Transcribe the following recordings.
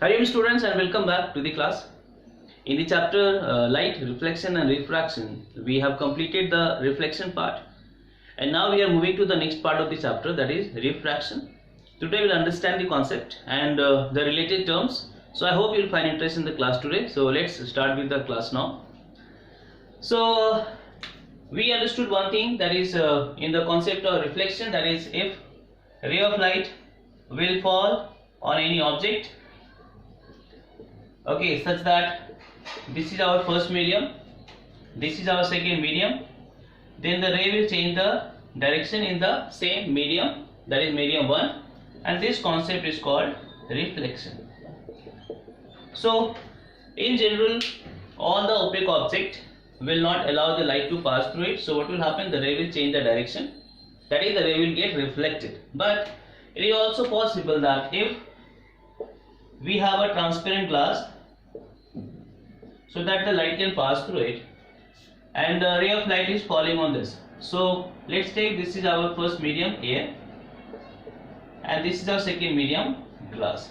Hello students and welcome back to the class. In the chapter Light, Reflection and Refraction, we have completed the reflection part and now we are moving to the next part of the chapter, that is refraction. Today we will understand the concept and the related terms. So I hope you will find interest in the class today. So let's start with the class now. So we understood one thing, that is in the concept of reflection, that is if ray of light will fall on any object, okay, such that this is our first medium, this is our second medium, then the ray will change the direction in the same medium, that is medium 1, and this concept is called reflection. So in general, all the opaque object will not allow the light to pass through it. So what will happen, the ray will change the direction, that is the ray will get reflected. But it is also possible that if we have a transparent glass so that the light can pass through it and the ray of light is falling on this. So let's take this is our first medium, air, and this is our second medium, glass.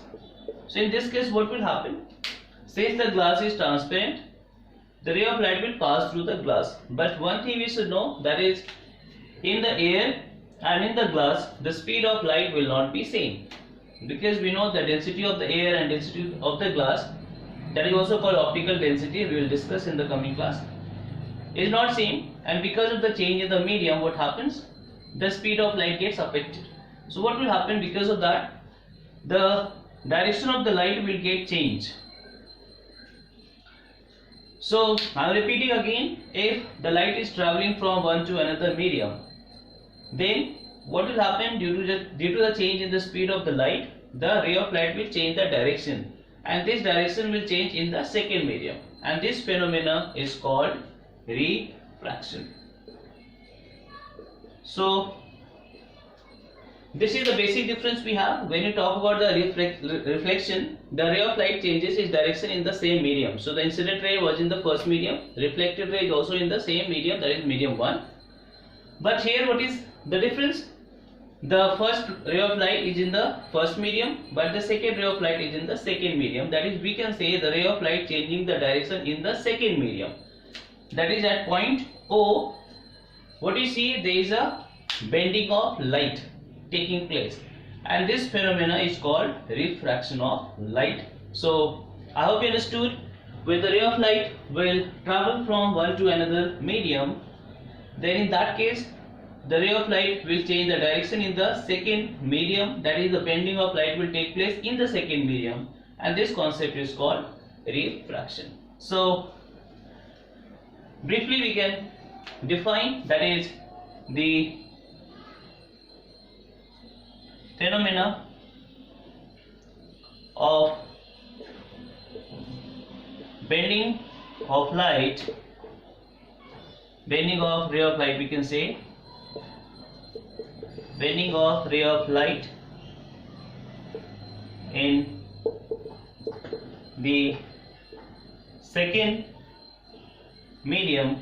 So in this case what will happen, since the glass is transparent, the ray of light will pass through the glass. But one thing we should know, that is in the air and in the glass the speed of light will not be same, because we know the density of the air and density of the glass, that is also called optical density, we will discuss in the coming class, is not same, and because of the change in the medium what happens, the speed of light gets affected. So what will happen, because of that the direction of the light will get changed. So I am repeating again, if the light is traveling from one to another medium, then what will happen, due to the change in the speed of the light, the ray of light will change the direction, and this direction will change in the second medium, and this phenomena is called refraction. So this is the basic difference we have. When you talk about the reflection, the ray of light changes its direction in the same medium. So the incident ray was in the first medium, reflected ray is also in the same medium, that is medium 1. But here what is the difference? The first ray of light is in the first medium, but the second ray of light is in the second medium. That is, we can say the ray of light changing the direction in the second medium. That is at point O, what you see, there is a bending of light taking place, and this phenomena is called refraction of light. So I hope you understood. When the ray of light will travel from one to another medium, then in that case the ray of light will change the direction in the second medium, that is the bending of light will take place in the second medium, and this concept is called refraction. So briefly we can define, that is the phenomena of bending of light, bending of ray of light, we can say bending of ray of light in the second medium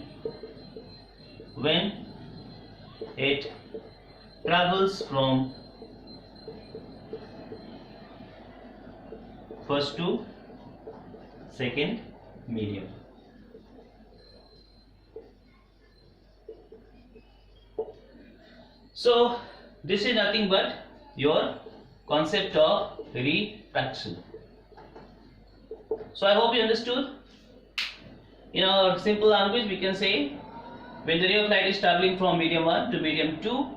when it travels from first to second medium. So this is nothing but your concept of refraction. So I hope you understood. In our simple language we can say, when the ray of light is traveling from medium 1 to medium 2,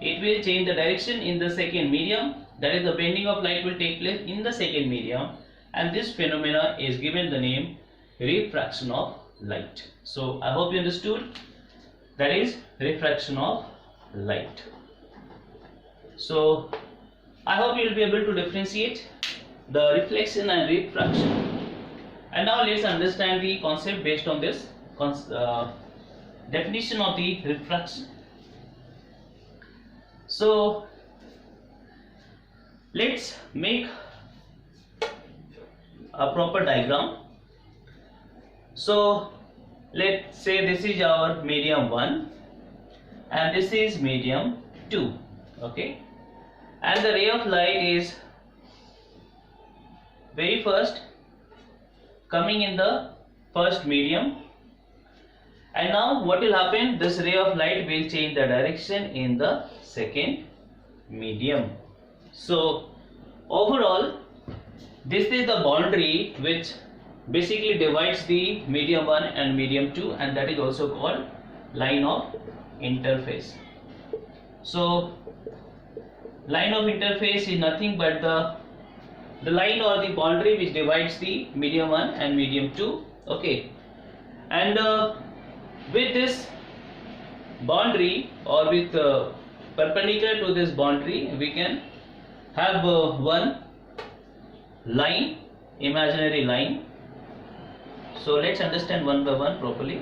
it will change the direction in the second medium, that is the bending of light will take place in the second medium, and this phenomena is given the name refraction of light. So I hope you understood, that is refraction of light. So I hope you will be able to differentiate the reflection and refraction. And now let's understand the concept based on this definition of the refraction. So let's make a proper diagram. So let's say this is our medium 1 and this is medium 2, okay, and the ray of light is very first coming in the first medium, and now what will happen, this ray of light will change the direction in the second medium. So overall this is the boundary which basically divides the medium 1 and medium 2, and that is also called line of interface. So line of interface is nothing but the line or the boundary which divides the medium 1 and medium 2. Okay, and with this boundary, or with perpendicular to this boundary, we can have one line, imaginary line. So let's understand one by one properly.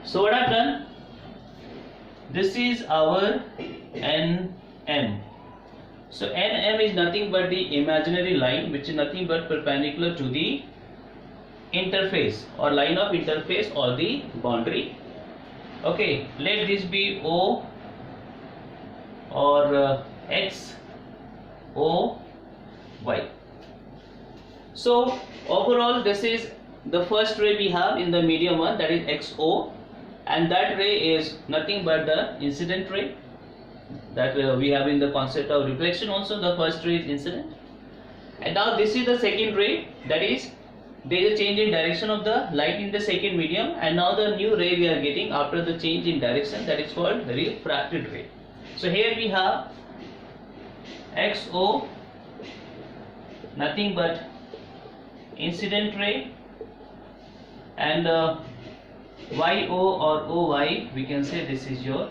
So what I've done, this is our NM. So NM is nothing but the imaginary line which is nothing but perpendicular to the interface or line of interface or the boundary. Okay, let this be O or X, O, Y. So overall this is the first ray we have in the medium 1, that is XO, and that ray is nothing but the incident ray that we have in the concept of reflection also. The first ray is incident, and now this is the second ray, that is there is a change in direction of the light in the second medium, and now the new ray we are getting after the change in direction, that is called refracted ray. So here we have XO, nothing but incident ray, and YO or OY, we can say this is your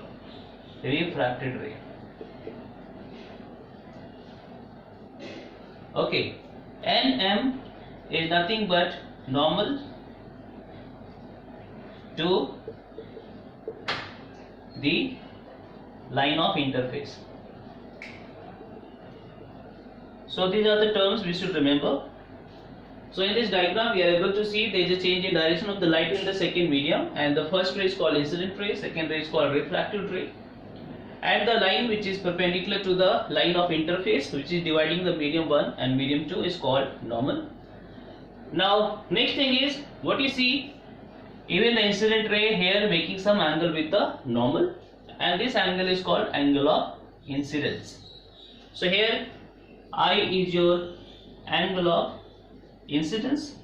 refracted ray. Okay, NM is nothing but normal to the line of interface. So these are the terms we should remember. So in this diagram we are able to see there is a change in direction of the light in the second medium, and the first ray is called incident ray, second ray is called refracted ray, and the line which is perpendicular to the line of interface which is dividing the medium 1 and medium 2 is called normal. Now next thing is what you see, even the incident ray here making some angle with the normal, and this angle is called angle of incidence. So here I is your angle of incidence,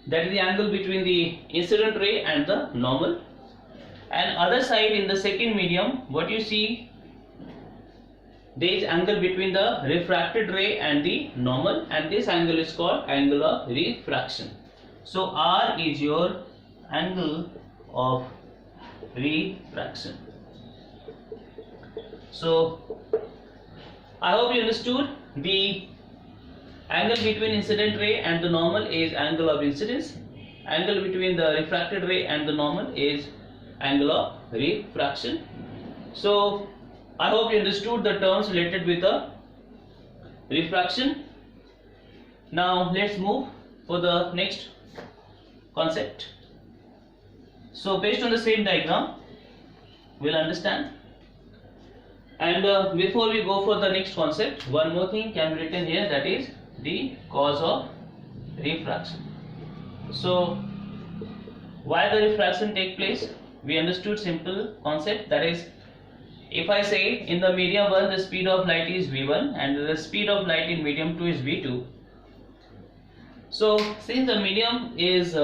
that is the angle between the incident ray and the normal, and other side in the second medium what you see, there is angle between the refracted ray and the normal, and this angle is called angle of refraction. So R is your angle of refraction. So I hope you understood. The angle between incident ray and the normal is angle of incidence, angle between the refracted ray and the normal is angle of refraction. So I hope you understood the terms related with the refraction. Now let's move for the next concept. So based on the same diagram we'll understand. And before we go for the next concept, one more thing can be written here, that is the cause of refraction. So why the refraction take place? We understood simple concept, that is if I say in the medium 1 the speed of light is v1 and the speed of light in medium 2 is v2. So since the medium is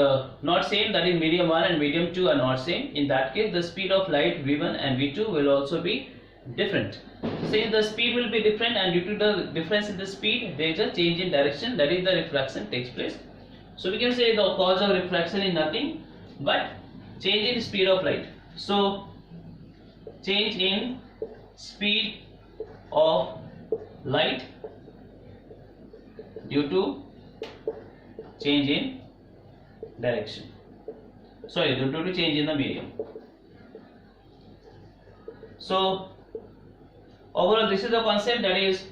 not same, that is medium 1 and medium 2 are not same, in that case the speed of light v1 and v2 will also be different. Since the speed will be different and due to the difference in the speed there is a change in direction, that is the refraction takes place. So we can say the cause of refraction is nothing but change in speed of light. So change in speed of light due to change in direction, sorry, due to change in the medium. So overall this is the concept, that is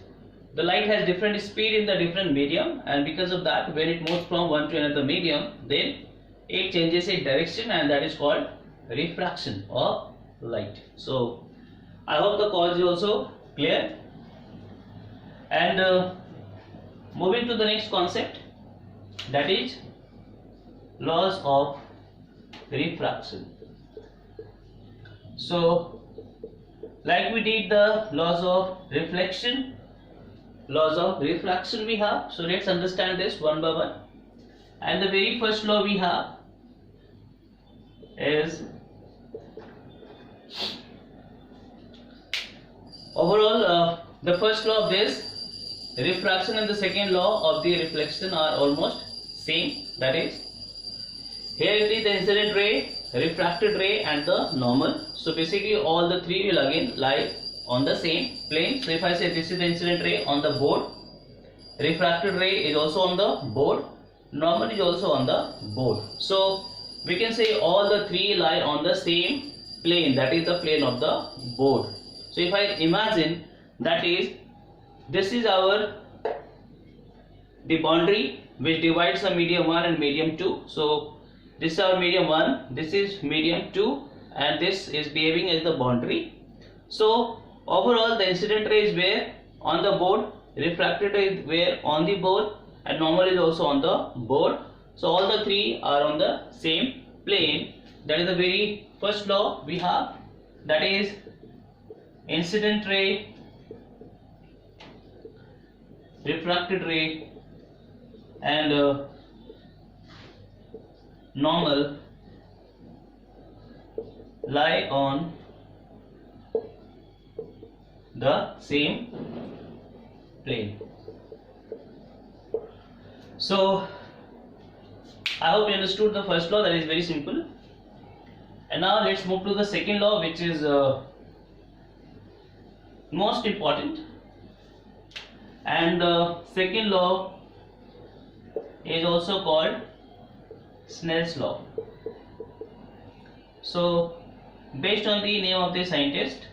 the light has different speed in the different medium, and because of that when it moves from one to another medium then it changes its direction, and that is called refraction of light. So I hope the cause is also Clear? And moving to the next concept, that is laws of refraction. So like we did the laws of reflection, laws of refraction we have. So let's understand this one by one. And the very first law we have is overall the first law of this refraction and the second law of the reflection are almost same. That is, here it is the incident ray, refracted ray and the normal. So basically all the three will again lie on the same plane. So if I say this is the incident ray on the board, refracted ray is also on the board, normal is also on the board. So we can say all the three lie on the same plane, that is the plane of the board. So if I imagine, that is, this is the boundary which divides the medium 1 and medium 2. So this is our medium 1, this is medium 2, and this is behaving as the boundary. So overall the incident ray is where? On the board, refracted ray is where? On the board, and normal is also on the board. So all the three are on the same plane. That is the very first law we have, that is incident ray, refracted ray and normal lie on the same plane. So I hope you understood the first law, that is very simple. And now let's move to the second law, which is most important. And the second law is also called Snell's law. So based on the name of the scientist,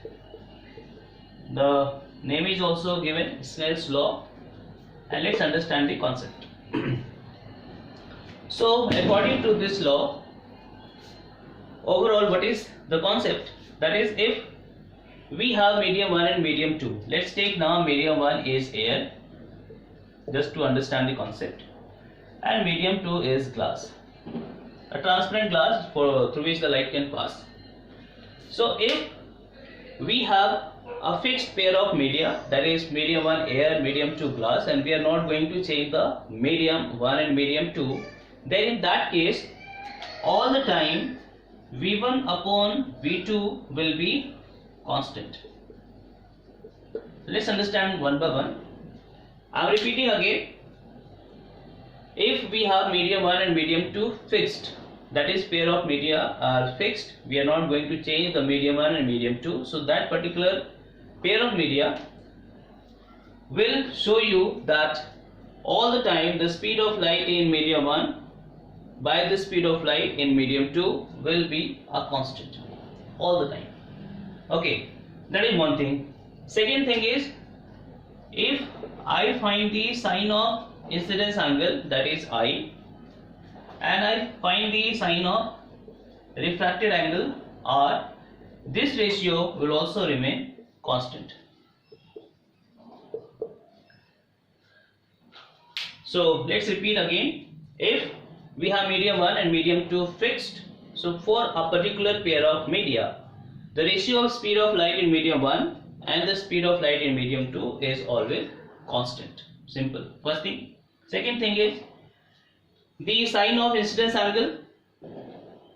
the name is also given Snell's law, and let's understand the concept. So according to this law, overall what is the concept? That is, if we have medium 1 and medium 2, let's take now medium 1 is air, just to understand the concept, and medium 2 is glass, a transparent glass through which the light can pass. So if we have a fixed pair of media, that is medium 1 air, medium 2 glass, and we are not going to change the medium 1 and medium 2, then in that case all the time V1 upon V2 will be constant. Let's understand one by one. I am repeating again. If we have medium 1 and medium 2 fixed, that is pair of media are fixed, we are not going to change the medium 1 and medium 2, so that particular pair of media will show you that all the time the speed of light in medium 1 by the speed of light in medium 2 will be a constant all the time. Okay, that is one thing. Second thing is, if I find the sine of incidence angle, that is I, and I find the sine of refracted angle R, this ratio will also remain constant. So let's repeat again. If we have medium 1 and medium 2 fixed, so for a particular pair of media, the ratio of speed of light in medium 1 and the speed of light in medium 2 is always constant. Simple. First thing. Second thing is, the sine of incidence angle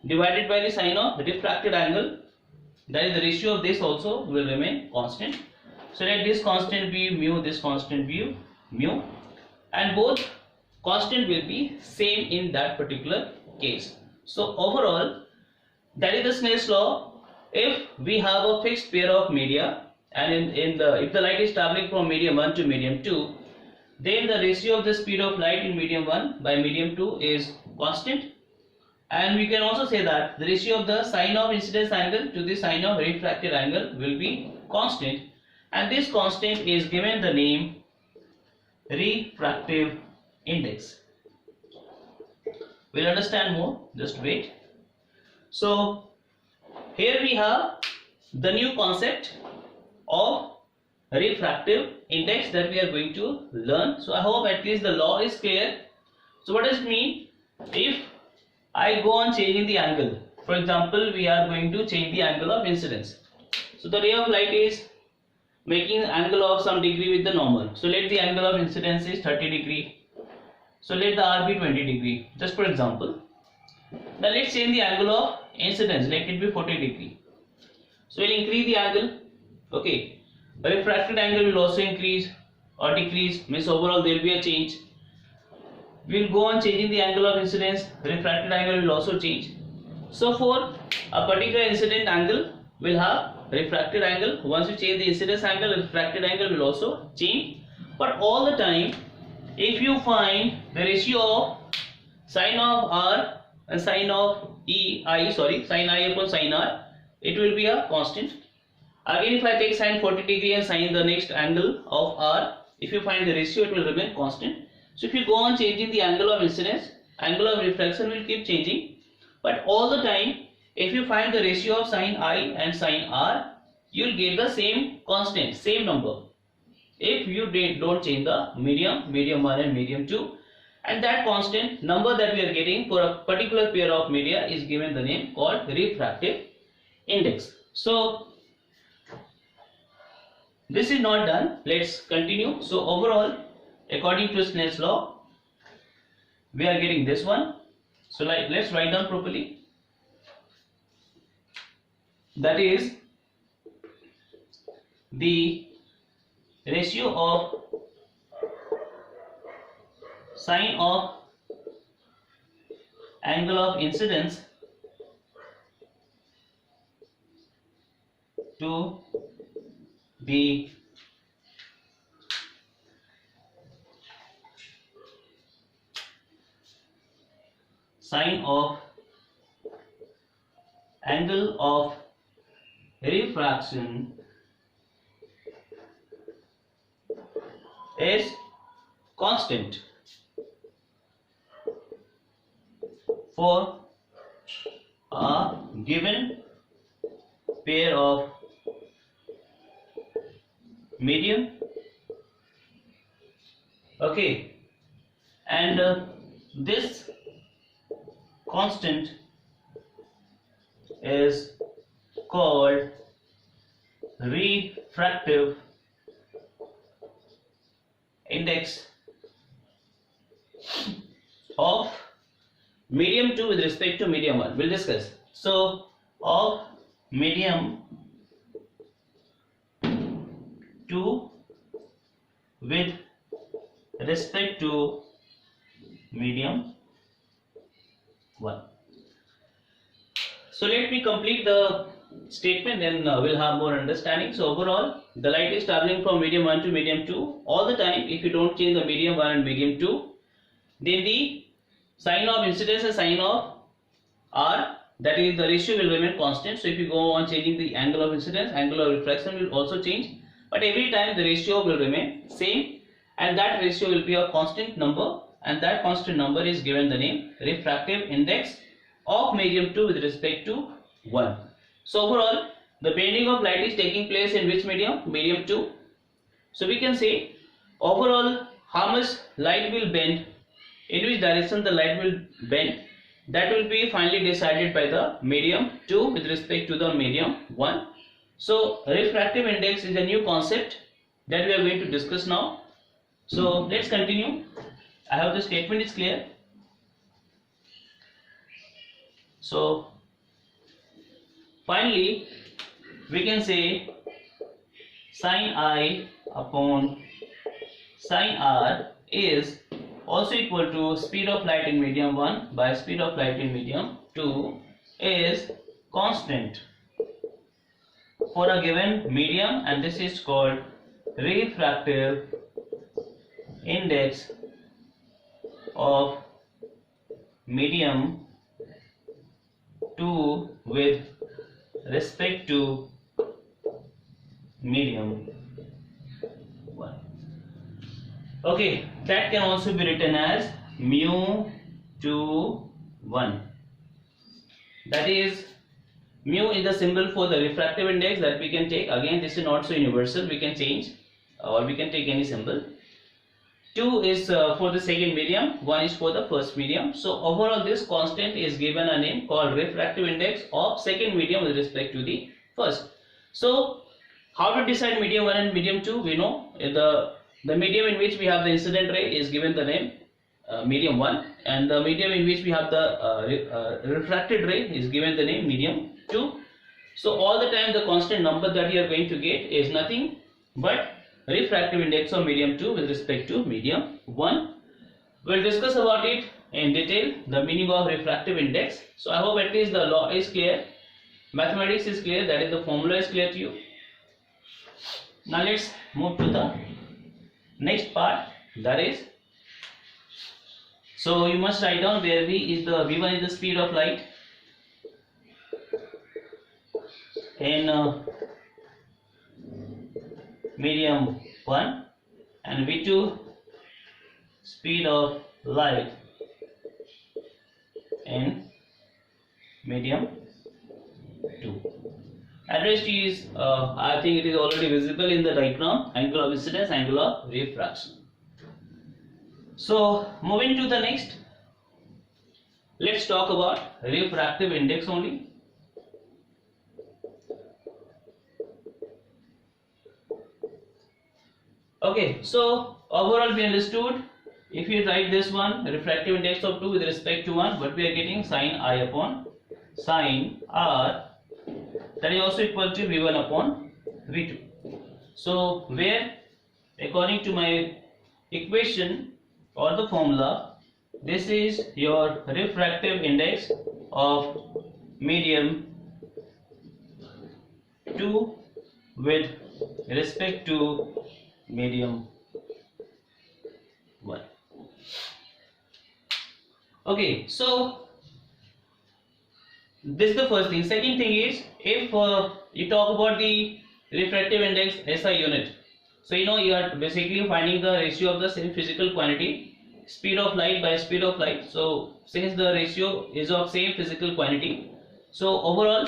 divided by the sine of refracted angle, that is the ratio of this also will remain constant. So let this constant be mu, this constant be mu, and both constant will be same in that particular case. So overall, that is the Snell's law. If we have a fixed pair of media, and if the light is traveling from medium 1 to medium 2, then the ratio of the speed of light in medium 1 by medium 2 is constant, and we can also say that the ratio of the sine of incidence angle to the sine of refracted angle will be constant, and this constant is given the name refractive index. We'll understand more, just wait. So here we have the new concept of refractive index that we are going to learn. So I hope at least the law is clear. So what does it mean? If I go on changing the angle, for example, we are going to change the angle of incidence. So the ray of light is making an angle of some degree with the normal. So let the angle of incidence is 30 degree. So let the R be 20 degree, just for example. Now let's change the angle of incidence, let it be 40 degree. So we'll increase the angle. Okay, the refracted angle will also increase or decrease, means overall there will be a change. We'll go on changing the angle of incidence, refracted angle will also change. So for a particular incident angle, we'll have refracted angle. Once you change the incidence angle, refracted angle will also change. But all the time, if you find the ratio of sine of R and sine of sine I upon sine R, it will be a constant. Again, if I take sine 40 degree and sine the next angle of R, if you find the ratio, it will remain constant. So if you go on changing the angle of incidence, angle of reflection will keep changing. But all the time, if you find the ratio of sine I and sine R, you will get the same constant, same number. If you don't change the medium 1 and medium 2, and that constant number that we are getting for a particular pair of media is given the name called refractive index. So this is not done. Let's continue. So overall, according to Snell's law, we are getting this one. So let's write down properly. That is the ratio of sine of angle of incidence to the sine of angle of refraction is constant for a given pair of medium. Okay, and this constant is called refractive index of medium 2 with respect to medium 1. We'll discuss. So of medium 2 with respect to medium 1. So let me complete the statement, then we'll have more understanding. So overall, the light is traveling from medium 1 to medium 2 all the time. If you don't change the medium 1 and medium 2, then the sine of incidence and sine of R, that is the ratio, will remain constant. So if you go on changing the angle of incidence, angle of refraction will also change, but every time the ratio will remain same, and that ratio will be a constant number, and that constant number is given the name refractive index of medium 2 with respect to 1. So overall, the bending of light is taking place in which medium? Medium 2. So we can say overall how much light will bend, in which direction the light will bend, that will be finally decided by the medium 2 with respect to the medium 1. So refractive index is a new concept that we are going to discuss now. So let's continue. I hope the statement is clear. So finally we can say sine I upon sine R is also equal to speed of light in medium 1 by speed of light in medium 2 is constant for a given medium, and this is called refractive index of medium 2 with respect to medium 1. Okay, that can also be written as mu 2 1. That is, mu is the symbol for the refractive index that we can take. Again, this is not so universal, we can change. or we can take any symbol. 2 is for the second medium, 1 is for the first medium. So overall this constant is given a name called refractive index of second medium with respect to the first. So how to decide medium 1 and medium 2? We know the medium in which we have the incident ray is given the name medium 1, and the medium in which we have the refracted ray is given the name medium 2. So all the time the constant number that you are going to get is nothing but refractive index of medium 2 with respect to medium 1. We'll discuss about it in detail, the meaning of refractive index. So I hope at least the law is clear, mathematics is clear, that is the formula is clear to you. Now let's move to the next part, that is, so you must write down where V1 is the speed of light in medium 1 and V2 speed of light in medium 2. And rest is I think it is already visible in the diagram, angle of incidence, angle of refraction. So moving to the next, let's talk about refractive index only. Okay, so overall we understood, if you write this one, refractive index of 2 with respect to 1, what we are getting, sin I upon sin R, that is also equal to V1 upon V2. So where according to my equation or the formula, this is your refractive index of medium 2 with respect to medium 1. Okay, so this is the first thing. Second thing is, if you talk about the refractive index SI unit, so you know you are basically finding the ratio of the same physical quantity, speed of light by speed of light. So since the ratio is of same physical quantity, so overall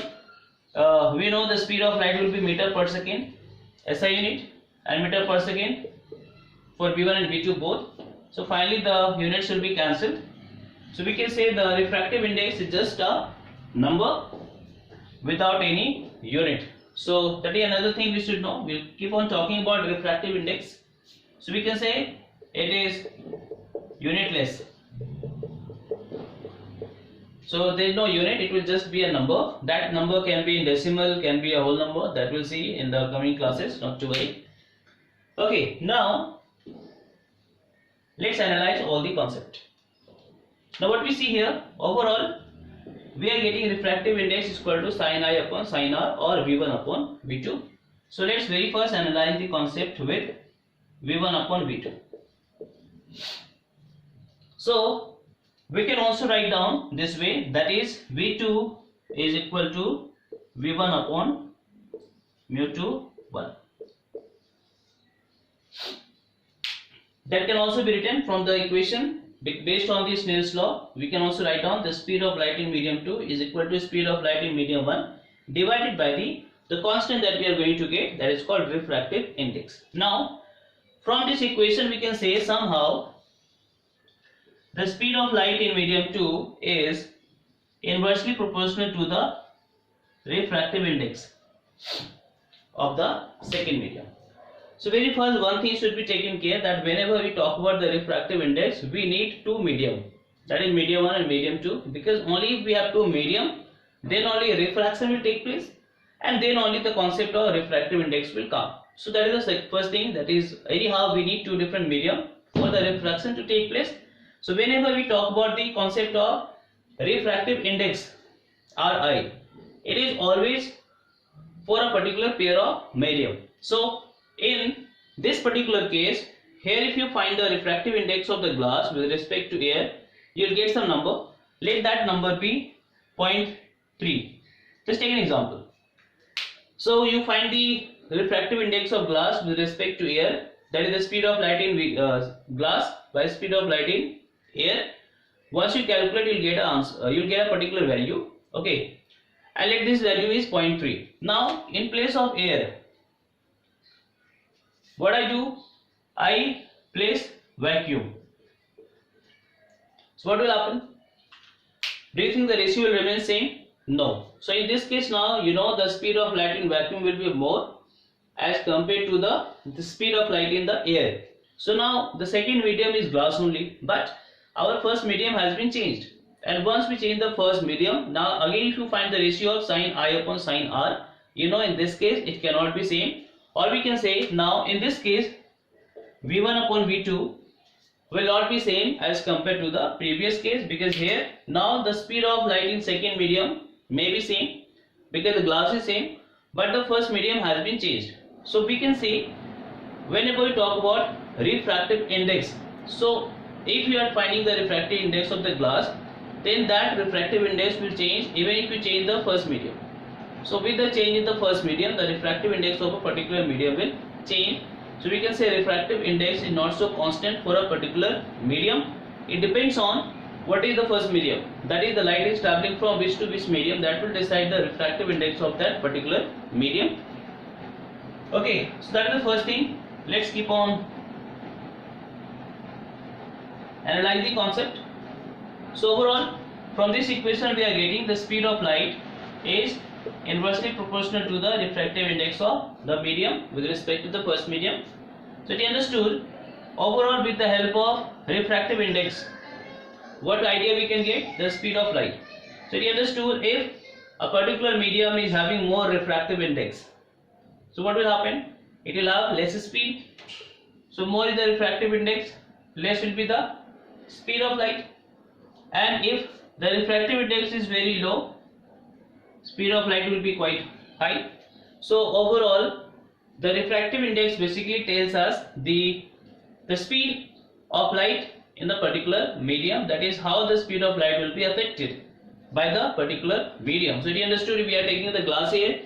we know the speed of light will be meter per second SI unit and meter per second for V1 and V2 both. So finally the units will be cancelled. So we can say the refractive index is just a number without any unit. So that is another thing we should know. We'll keep on talking about refractive index. So we can say it is unitless. So there is no unit, it will just be a number. That number can be in decimal, can be a whole number, that we'll see in the coming classes, not to worry. Okay, now let's analyze all the concept. Now what we see here, overall we are getting refractive index is equal to sin I upon sin R or V1 upon V2. So let's very first analyze the concept with V1 upon V2. So we can also write down this way, that is V2 is equal to V1 upon mu2 1. That can also be written from the equation based on the Snell's law. We can also write down the speed of light in medium 2 is equal to speed of light in medium 1 divided by the constant that we are going to get, that is called refractive index. Now from this equation we can say somehow the speed of light in medium 2 is inversely proportional to the refractive index of the second medium. So very first one thing should be taken care, that whenever we talk about the refractive index, we need two medium, that is medium 1 and medium 2, because only if we have two medium, then only refraction will take place and then only the concept of refractive index will come. So that is the first thing, that is anyhow we need two different medium for the refraction to take place. So whenever we talk about the concept of refractive index Ri, it is always for a particular pair of medium. So in this particular case, here if you find the refractive index of the glass with respect to air, you will get some number. Let that number be 0.3. Just take an example. So you find the refractive index of glass with respect to air, that is the speed of light in glass by speed of light in air. Once you calculate, you'll get an answer. You'll get a particular value. Okay, and let this value is 0.3. Now in place of air, what I do, I place vacuum. So what will happen? Do you think the ratio will remain same? No. So in this case now, you know the speed of light in vacuum will be more as compared to the speed of light in the air. So now the second medium is glass only, but our first medium has been changed. And once we change the first medium, now again if you find the ratio of sin I upon sin R, you know in this case it cannot be same. Or we can say now in this case V1 upon V2 will not be same as compared to the previous case, because here now the speed of light in second medium may be same because the glass is same, but the first medium has been changed. So we can say whenever we talk about refractive index, so if you are finding the refractive index of the glass, then that refractive index will change even if you change the first medium. So with the change in the first medium, the refractive index of a particular medium will change. So we can say refractive index is not so constant for a particular medium. It depends on what is the first medium, that is the light is traveling from which to which medium, that will decide the refractive index of that particular medium. Okay, so that is the first thing. Let's keep on analyze the concept. So overall from this equation we are getting the speed of light is inversely proportional to the refractive index of the medium with respect to the first medium. So it understood overall with the help of refractive index, what idea we can get? The speed of light. So it understood if a particular medium is having more refractive index, so what will happen? It will have less speed. So more is the refractive index, less will be the speed of light. And if the refractive index is very low, speed of light will be quite high. So overall the refractive index basically tells us the speed of light in the particular medium, that is how the speed of light will be affected by the particular medium. So you understood we are taking the glass here.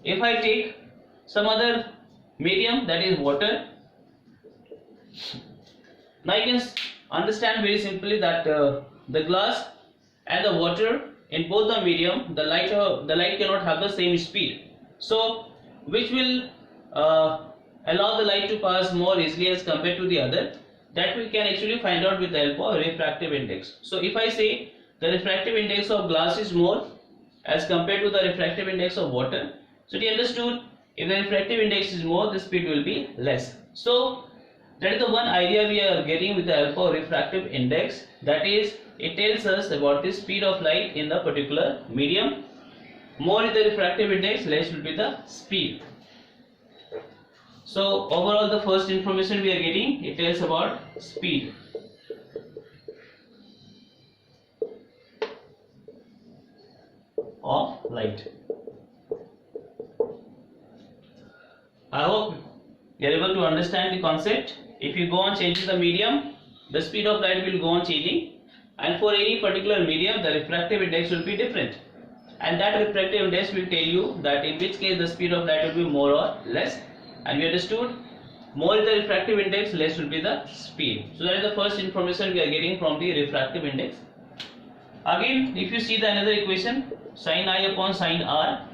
If I take some other medium, that is water, now you can understand very simply that the glass and the water, in both the medium the light cannot have the same speed. So which will allow the light to pass more easily as compared to the other, that we can actually find out with the help of refractive index. So if I say the refractive index of glass is more as compared to the refractive index of water, so you understood if the refractive index is more, the speed will be less. So that is the one idea we are getting with the help of refractive index, that is it tells us about the speed of light in the particular medium. More is the refractive index, less will be the speed. So overall the first information we are getting, it tells about speed. Of light. I hope you are able to understand the concept. If you go on changing the medium, the speed of light will go on changing, and for any particular medium the refractive index will be different, and that refractive index will tell you that in which case the speed of light will be more or less. And we understood more is the refractive index, less will be the speed. So that is the first information we are getting from the refractive index. Again if you see the another equation, sin I upon sin R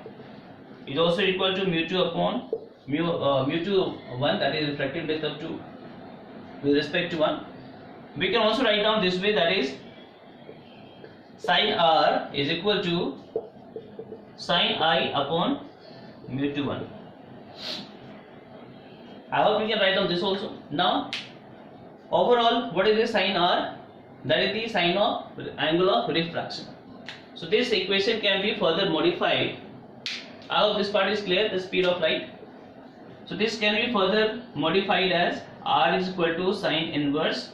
is also equal to mu 2 upon mu 2 1, that is refractive index of 2 with respect to 1. We can also write down this way, that is sin R is equal to sin I upon mu 2 1. I hope we can write down this also. Now overall what is the sin R? That is the sine of angle of refraction. So this equation can be further modified. I hope this part is clear, the speed of light. So this can be further modified as R is equal to sine inverse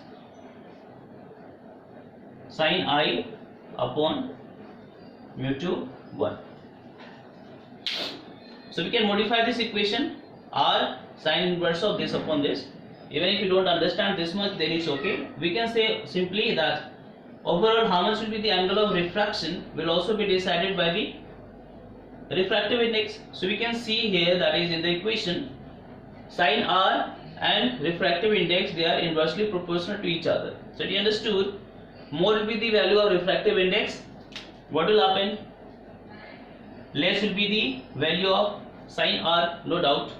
sin I upon mu 2 1. So we can modify this equation, R sine inverse of this upon this. Even if you don't understand this much, then it's okay. We can say simply that overall how much will be the angle of refraction will also be decided by the refractive index. So we can see here, that is in the equation, sin R and refractive index, they are inversely proportional to each other. So you understood, more will be the value of refractive index, what will happen? Less will be the value of sin R, no doubt.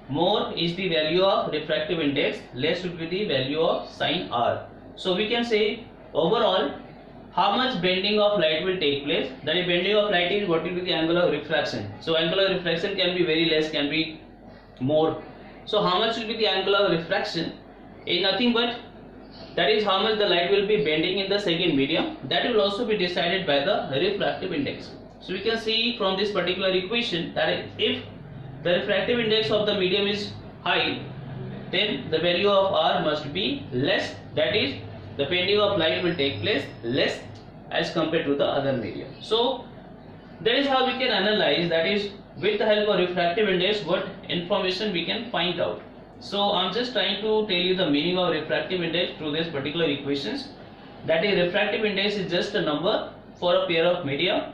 more is the value of refractive index, less would be the value of sin r. So we can say overall how much bending of light will take place. That is, bending of light is what will be the angle of refraction. So angle of refraction can be very less, can be more. So how much will be the angle of refraction is nothing but that is how much the light will be bending in the second medium. That will also be decided by the refractive index. So we can see from this particular equation that if the refractive index of the medium is high, then the value of r must be less. That is, the bending of light will take place less as compared to the other medium. So that is how we can analyze, that is, with the help of refractive index, what information we can find out. So I am just trying to tell you the meaning of refractive index through this particular equations. That is, refractive index is just a number for a pair of media,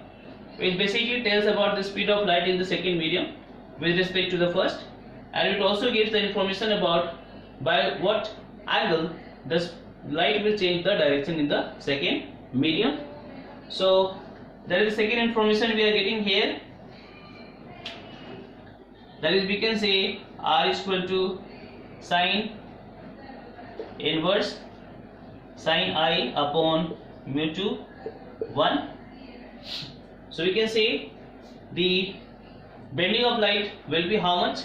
which basically tells about the speed of light in the second medium with respect to the first, and it also gives the information about by what angle the light will change the direction in the second medium. So that is the second information we are getting here. That is, we can say r is equal to sine inverse sine I upon mu 2 1. So we can say the bending of light will be how much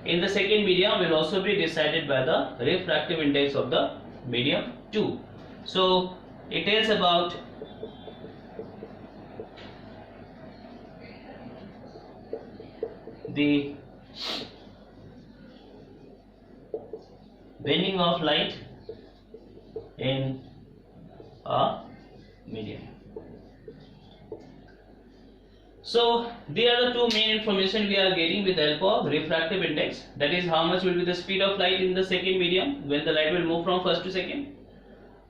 in the second medium will also be decided by the refractive index of the medium 2. So it tells about the bending of light in a medium. So there are the two main information we are getting with the help of refractive index. That is, how much will be the speed of light in the second medium when the light will move from first to second.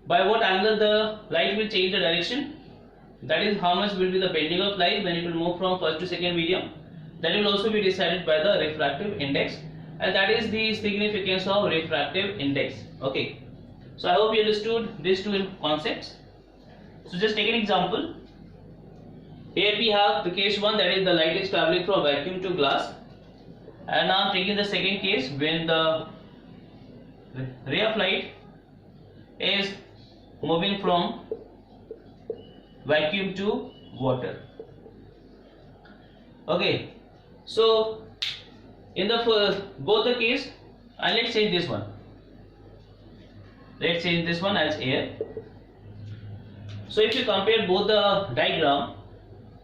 By what angle the light will change the direction. That is, how much will be the bending of light when it will move from first to second medium. That will also be decided by the refractive index, and that is the significance of refractive index. Okay. So I hope you understood these two concepts. So just take an example. Here we have the case 1, that is the light is traveling from vacuum to glass, and now I am taking the second case when the ray of light is moving from vacuum to water. Okay, so in the both the case, and let's change this one. Let's change this one as air. So if you compare both the diagram,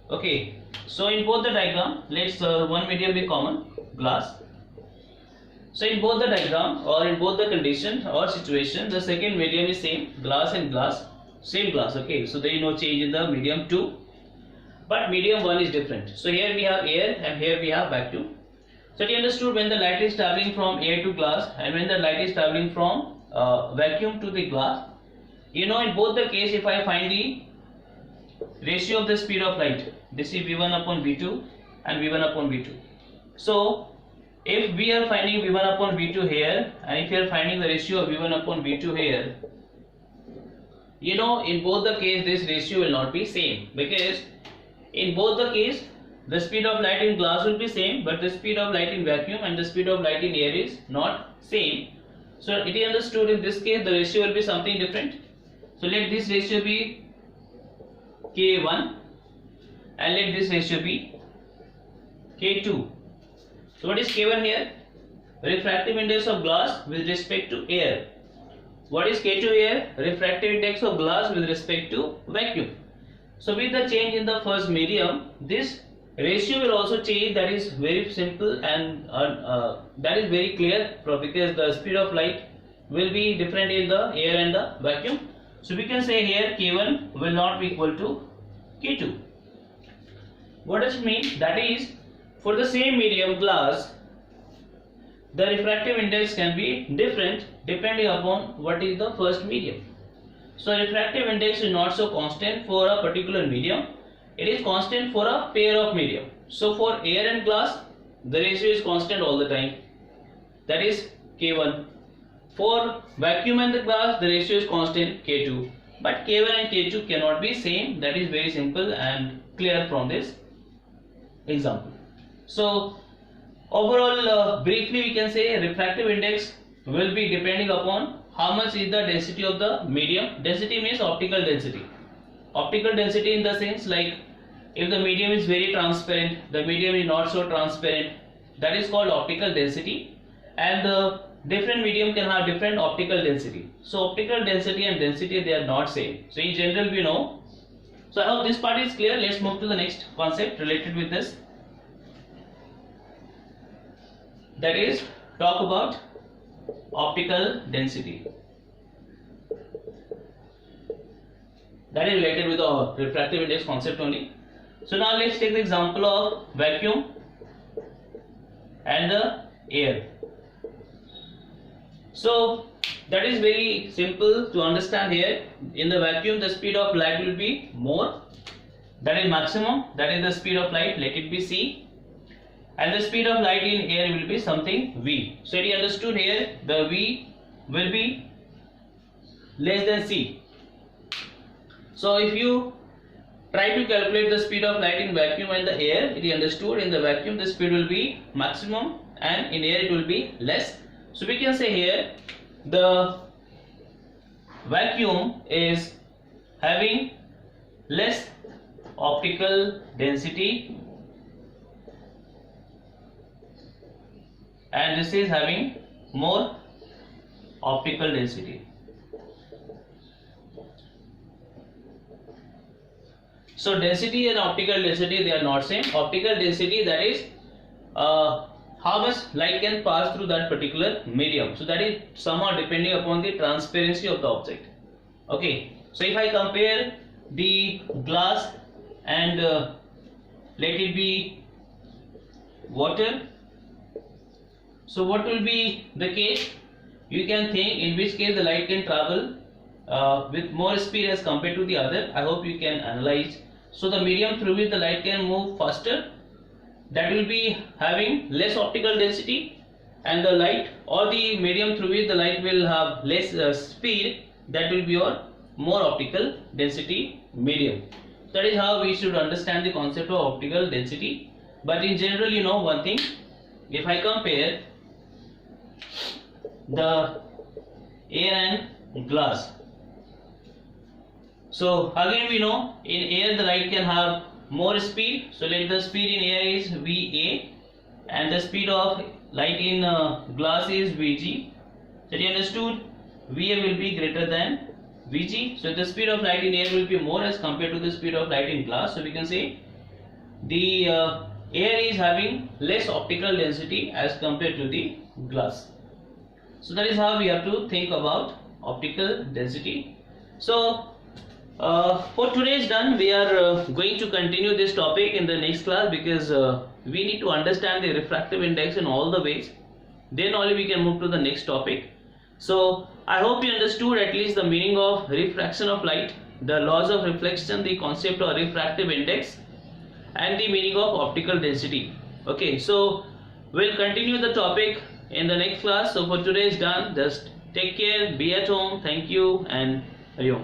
okay, so in both the diagram, let's one medium be common, glass. So in both the diagram or in both the condition or situation, the second medium is same, glass and glass, same glass. Okay, so there is no change in the medium 2, but medium 1 is different. So here we have air and here we have vacuum. So you understood when the light is traveling from air to glass and when the light is traveling from vacuum to the glass. You know, in both the case, if I find the ratio of the speed of light, this is v1 upon v2 and v1 upon v2. So if we are finding v1 upon v2 here, and if you are finding the ratio of v1 upon v2 here, you know, in both the case this ratio will not be same, because in both the case the speed of light in glass will be same, but the speed of light in vacuum and the speed of light in air is not same. So it is understood in this case the ratio will be something different. So let this ratio be K1 and let this ratio be K2. So what is K1 here? Refractive index of glass with respect to air. What is K2 here? Refractive index of glass with respect to vacuum. So with the change in the first medium, this ratio will also change. That is very simple, and that is very clear, because the speed of light will be different in the air and the vacuum. So we can say here K1 will not be equal to K2. What does it mean? That is, for the same medium glass, the refractive index can be different depending upon what is the first medium. So refractive index is not so constant for a particular medium. It is constant for a pair of medium. So for air and glass, the ratio is constant all the time. That is K1. For vacuum and the glass, the ratio is constant K2. But K1 and K2 cannot be same. That is very simple and clear from this example. So Overall, briefly we can say refractive index will be depending upon how much is the density of the medium. Density means optical density. Optical density in the sense like if the medium is very transparent, the medium is not so transparent, that is called optical density. And the different medium can have different optical density. So optical density and density, they are not same. So in general we know. So I hope this part is clear. Let's move to the next concept related with this. That is, talk about optical density. That is related with the refractive index concept only. So now let's take the example of vacuum and the air. So that is very simple to understand here. In the vacuum, the speed of light will be more. That is maximum. That is the speed of light. Let it be c. And the speed of light in air will be something v. So you understood here, the v will be less than c. So if you try to calculate the speed of light in vacuum and the air, it is understood in the vacuum the speed will be maximum and in air it will be less. So we can say here the vacuum is having less optical density and this is having more optical density. So density and optical density, they are not same. Optical density, that is how much light can pass through that particular medium. So that is somehow depending upon the transparency of the object. Okay, so if I compare the glass and let it be water, so what will be the case? You can think in which case the light can travel with more speed as compared to the other. I hope you can analyze. So the medium through which the light can move faster, that will be having less optical density, and the light or the medium through which the light will have less speed, that will be your more optical density medium. That is how we should understand the concept of optical density. But in general, you know one thing, if I compare the air and glass, so again we know in air the light can have more speed. So let the speed in air is VA and the speed of light in glass is VG. So you understood, VA will be greater than VG. So the speed of light in air will be more as compared to the speed of light in glass. So we can say the air is having less optical density as compared to the glass. So that is how we have to think about optical density. So for today is done. We are going to continue this topic in the next class because we need to understand the refractive index in all the ways. Then only we can move to the next topic. So I hope you understood at least the meaning of refraction of light, the laws of reflection, the concept of refractive index, and the meaning of optical density. Okay, so we'll continue the topic in the next class. So for today is done. Just take care, be at home. Thank you and Hari Om.